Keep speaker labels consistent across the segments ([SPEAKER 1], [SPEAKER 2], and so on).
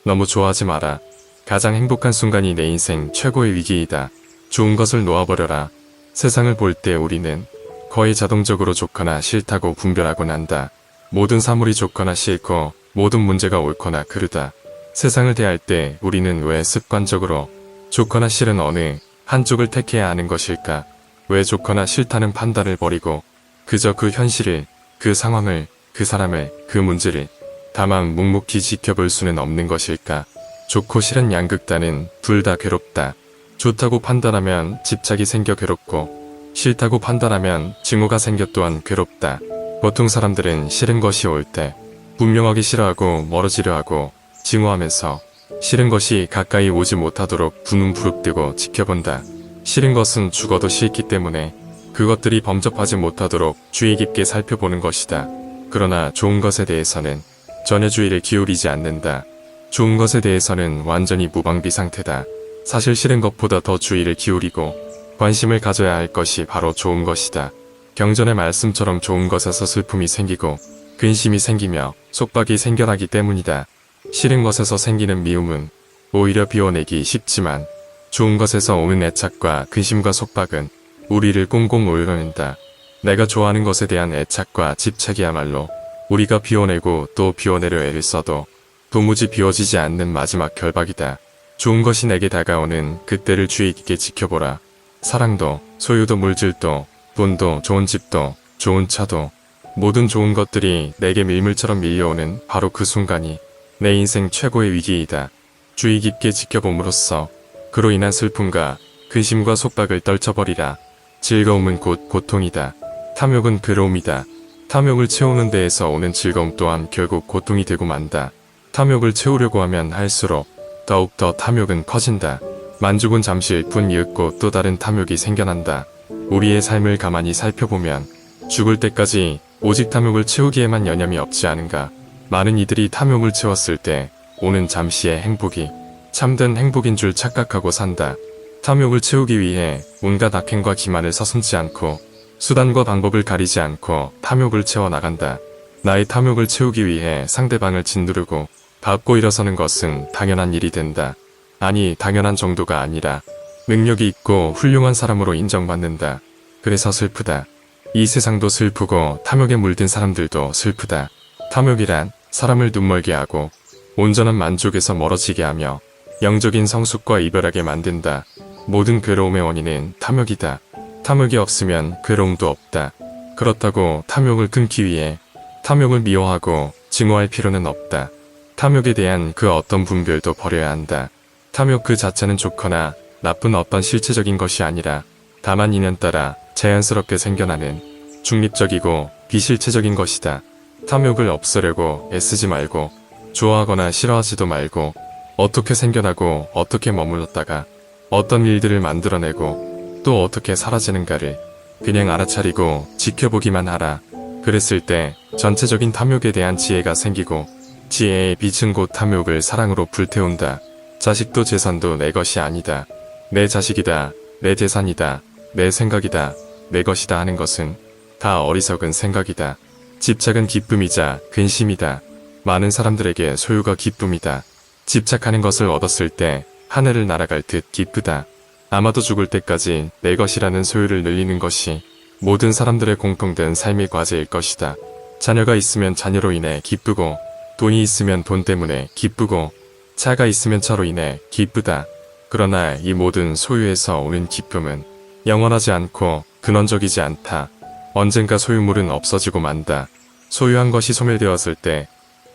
[SPEAKER 1] 너무 좋아하지 마라. 가장 행복한 순간이 내 인생 최고의 위기이다. 좋은 것을 놓아버려라. 세상을 볼 때 우리는 거의 자동적으로 좋거나 싫다고 분별하곤 한다. 모든 사물이 좋거나 싫고 모든 문제가 옳거나 그르다. 세상을 대할 때 우리는 왜 습관적으로 좋거나 싫은 어느 한쪽을 택해야 하는 것일까? 왜 좋거나 싫다는 판단을 버리고 그저 그 현실을, 그 상황을, 그 사람을, 그 문제를 다만 묵묵히 지켜볼 수는 없는 것일까? 좋고 싫은 양극단은 둘 다 괴롭다. 좋다고 판단하면 집착이 생겨 괴롭고 싫다고 판단하면 증오가 생겨 또한 괴롭다. 보통 사람들은 싫은 것이 올 때 분명하게 싫어하고 멀어지려 하고 증오하면서 싫은 것이 가까이 오지 못하도록 두 눈 부릅뜨고 지켜본다. 싫은 것은 죽어도 싫기 때문에 그것들이 범접하지 못하도록 주의 깊게 살펴보는 것이다. 그러나 좋은 것에 대해서는 전혀 주의를 기울이지 않는다. 좋은 것에 대해서는 완전히 무방비 상태다. 사실 싫은 것보다 더 주의를 기울이고 관심을 가져야 할 것이 바로 좋은 것이다. 경전의 말씀처럼 좋은 것에서 슬픔이 생기고 근심이 생기며 속박이 생겨나기 때문이다. 싫은 것에서 생기는 미움은 오히려 비워내기 쉽지만 좋은 것에서 오는 애착과 근심과 속박은 우리를 꽁꽁 올려낸다. 내가 좋아하는 것에 대한 애착과 집착이야말로 우리가 비워내고 또 비워내려 애를 써도 도무지 비워지지 않는 마지막 결박이다. 좋은 것이 내게 다가오는 그때를 주의 깊게 지켜보라. 사랑도, 소유도, 물질도, 돈도, 좋은 집도, 좋은 차도 모든 좋은 것들이 내게 밀물처럼 밀려오는 바로 그 순간이 내 인생 최고의 위기이다. 주의 깊게 지켜봄으로써 그로 인한 슬픔과 근심과 속박을 떨쳐버리라. 즐거움은 곧 고통이다. 탐욕은 괴로움이다. 탐욕을 채우는 데에서 오는 즐거움 또한 결국 고통이 되고 만다. 탐욕을 채우려고 하면 할수록 더욱더 탐욕은 커진다. 만족은 잠시일 뿐 이윽고 또 다른 탐욕이 생겨난다. 우리의 삶을 가만히 살펴보면 죽을 때까지 오직 탐욕을 채우기에만 여념이 없지 않은가. 많은 이들이 탐욕을 채웠을 때 오는 잠시의 행복이 참된 행복인 줄 착각하고 산다. 탐욕을 채우기 위해 온갖 악행과 기만을 서슴지 않고 수단과 방법을 가리지 않고 탐욕을 채워나간다. 나의 탐욕을 채우기 위해 상대방을 짓누르고 밟고 일어서는 것은 당연한 일이 된다. 아니, 당연한 정도가 아니라 능력이 있고 훌륭한 사람으로 인정받는다. 그래서 슬프다. 이 세상도 슬프고 탐욕에 물든 사람들도 슬프다. 탐욕이란 사람을 눈멀게 하고 온전한 만족에서 멀어지게 하며 영적인 성숙과 이별하게 만든다. 모든 괴로움의 원인은 탐욕이다. 탐욕이 없으면 괴로움도 없다. 그렇다고 탐욕을 끊기 위해 탐욕을 미워하고 증오할 필요는 없다. 탐욕에 대한 그 어떤 분별도 버려야 한다. 탐욕 그 자체는 좋거나 나쁜 어떤 실체적인 것이 아니라 다만 인연따라 자연스럽게 생겨나는 중립적이고 비실체적인 것이다. 탐욕을 없애려고 애쓰지 말고 좋아하거나 싫어하지도 말고 어떻게 생겨나고 어떻게 머물렀다가 어떤 일들을 만들어내고 또 어떻게 사라지는가를 그냥 알아차리고 지켜보기만 하라. 그랬을 때 전체적인 탐욕에 대한 지혜가 생기고 지혜의 빛은 곧 탐욕을 사랑으로 불태운다. 자식도 재산도 내 것이 아니다. 내 자식이다. 내 재산이다. 내 생각이다. 내 것이다 하는 것은 다 어리석은 생각이다. 집착은 기쁨이자 근심이다. 많은 사람들에게 소유가 기쁨이다. 집착하는 것을 얻었을 때 하늘을 날아갈 듯 기쁘다. 아마도 죽을 때까지 내 것이라는 소유를 늘리는 것이 모든 사람들의 공통된 삶의 과제일 것이다. 자녀가 있으면 자녀로 인해 기쁘고 돈이 있으면 돈 때문에 기쁘고 차가 있으면 차로 인해 기쁘다. 그러나 이 모든 소유에서 오는 기쁨은 영원하지 않고 근원적이지 않다. 언젠가 소유물은 없어지고 만다. 소유한 것이 소멸되었을 때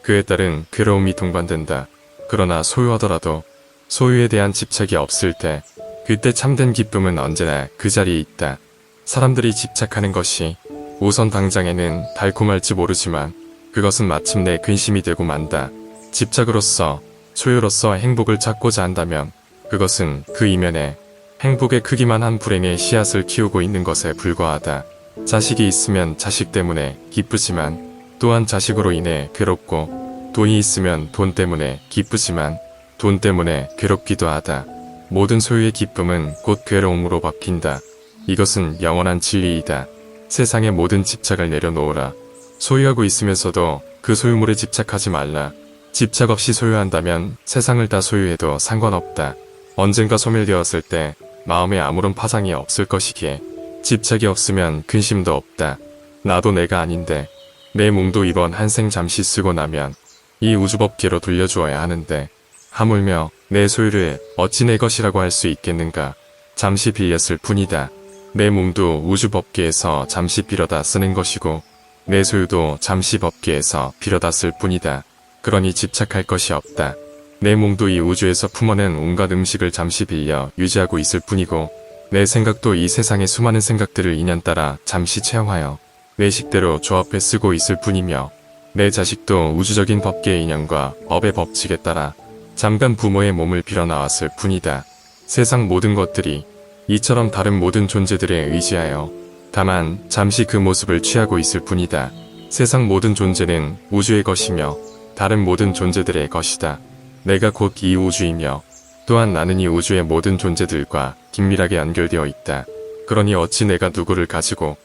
[SPEAKER 1] 그에 따른 괴로움이 동반된다. 그러나 소유하더라도 소유에 대한 집착이 없을 때 그때 참된 기쁨은 언제나 그 자리에 있다. 사람들이 집착하는 것이 우선 당장에는 달콤할지 모르지만 그것은 마침내 근심이 되고 만다. 집착으로서 소유로서 행복을 찾고자 한다면 그것은 그 이면에 행복의 크기만 한 불행의 씨앗을 키우고 있는 것에 불과하다. 자식이 있으면 자식 때문에 기쁘지만 또한 자식으로 인해 괴롭고 돈이 있으면 돈 때문에 기쁘지만 돈 때문에 괴롭기도 하다. 모든 소유의 기쁨은 곧 괴로움으로 바뀐다. 이것은 영원한 진리이다. 세상의 모든 집착을 내려놓으라. 소유하고 있으면서도 그 소유물에 집착하지 말라. 집착 없이 소유한다면 세상을 다 소유해도 상관없다. 언젠가 소멸되었을 때 마음에 아무런 파장이 없을 것이기에 집착이 없으면 근심도 없다. 나도 내가 아닌데 내 몸도 이번 한 생 잠시 쓰고 나면 이 우주법계로 돌려주어야 하는데 하물며 내 소유를 어찌 내 것이라고 할 수 있겠는가. 잠시 빌렸을 뿐이다. 내 몸도 우주법계에서 잠시 빌려다 쓰는 것이고 내 소유도 잠시 법계에서 빌려다 쓸 뿐이다. 그러니 집착할 것이 없다. 내 몸도 이 우주에서 품어낸 온갖 음식을 잠시 빌려 유지하고 있을 뿐이고 내 생각도 이 세상의 수많은 생각들을 인연 따라 잠시 체험하여 내 식대로 조합해 쓰고 있을 뿐이며 내 자식도 우주적인 법계의 인연과 업의 법칙에 따라 잠깐 부모의 몸을 빌어 나왔을 뿐이다. 세상 모든 것들이 이처럼 다른 모든 존재들에 의지하여 다만 잠시 그 모습을 취하고 있을 뿐이다. 세상 모든 존재는 우주의 것이며 다른 모든 존재들의 것이다. 내가 곧 이 우주이며 또한 나는 이 우주의 모든 존재들과 긴밀하게 연결되어 있다. 그러니 어찌 내가 누구를 가지고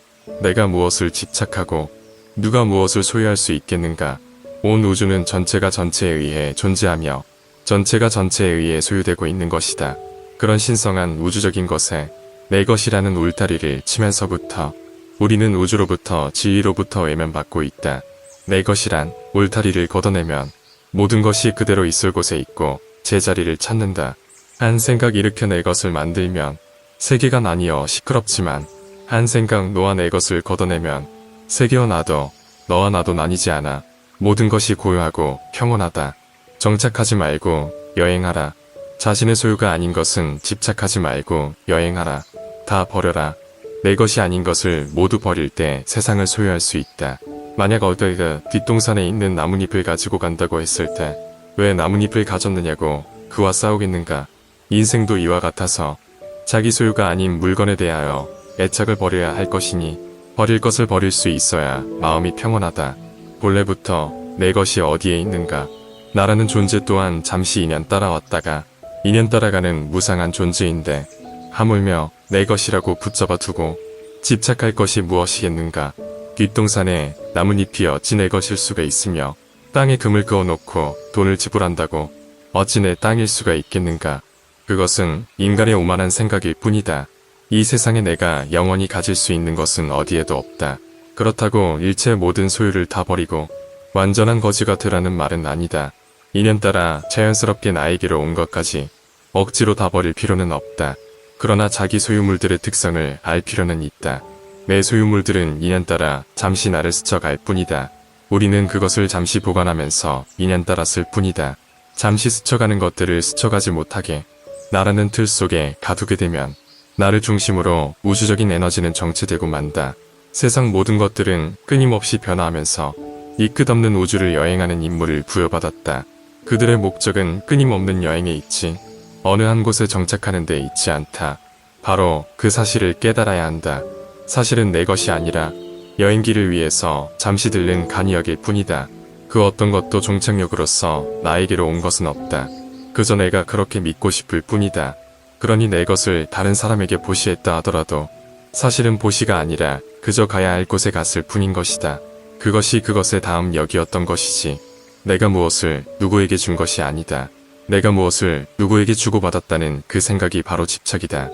[SPEAKER 1] 내가 무엇을 집착하고 누가 무엇을 소유할 수 있겠는가. 온 우주는 전체가 전체에 의해 존재하며 전체가 전체에 의해 소유되고 있는 것이다. 그런 신성한 우주적인 것에 내 것이라는 울타리를 치면서부터 우리는 우주로부터 진리로부터 외면받고 있다. 내 것이란 울타리를 걷어내면 모든 것이 그대로 있을 곳에 있고 제자리를 찾는다. 한 생각 일으켜 내 것을 만들면 세계가 나뉘어 시끄럽지만 한 생각 너와 내 것을 걷어내면 세계와 나도 너와 나도 나뉘지 않아. 모든 것이 고요하고 평온하다. 정착하지 말고 여행하라. 자신의 소유가 아닌 것은 집착하지 말고 여행하라. 다 버려라. 내 것이 아닌 것을 모두 버릴 때 세상을 소유할 수 있다. 만약 어디가 뒷동산에 있는 나뭇잎을 가지고 간다고 했을 때 왜 나뭇잎을 가졌느냐고 그와 싸우겠는가. 인생도 이와 같아서 자기 소유가 아닌 물건에 대하여 애착을 버려야 할 것이니 버릴 것을 버릴 수 있어야 마음이 평온하다. 본래부터 내 것이 어디에 있는가. 나라는 존재 또한 잠시 인연 따라왔다가 인연 따라가는 무상한 존재인데 하물며 내 것이라고 붙잡아 두고 집착할 것이 무엇이겠는가. 뒷동산에 나뭇잎이 어찌 내 것일 수가 있으며 땅에 금을 그어놓고 돈을 지불한다고 어찌 내 땅일 수가 있겠는가. 그것은 인간의 오만한 생각일 뿐이다. 이 세상에 내가 영원히 가질 수 있는 것은 어디에도 없다. 그렇다고 일체 모든 소유를 다 버리고 완전한 거지가 되라는 말은 아니다. 인연 따라 자연스럽게 나에게로 온 것까지 억지로 다 버릴 필요는 없다. 그러나 자기 소유물들의 특성을 알 필요는 있다. 내 소유물들은 인연 따라 잠시 나를 스쳐갈 뿐이다. 우리는 그것을 잠시 보관하면서 인연 따라 쓸 뿐이다. 잠시 스쳐가는 것들을 스쳐가지 못하게 나라는 틀 속에 가두게 되면 나를 중심으로 우주적인 에너지는 정체되고 만다. 세상 모든 것들은 끊임없이 변화하면서 이 끝없는 우주를 여행하는 임무를 부여받았다. 그들의 목적은 끊임없는 여행에 있지 어느 한 곳에 정착하는 데 있지 않다. 바로 그 사실을 깨달아야 한다. 사실은 내 것이 아니라 여행기를 위해서 잠시 들른 간이역일 뿐이다. 그 어떤 것도 종착역으로서 나에게로 온 것은 없다. 그저 내가 그렇게 믿고 싶을 뿐이다. 그러니 내 것을 다른 사람에게 보시했다 하더라도 사실은 보시가 아니라 그저 가야 할 곳에 갔을 뿐인 것이다. 그것이 그것의 다음 역이었던 것이지 내가 무엇을 누구에게 준 것이 아니다. 내가 무엇을 누구에게 주고받았다는 그 생각이 바로 집착이다.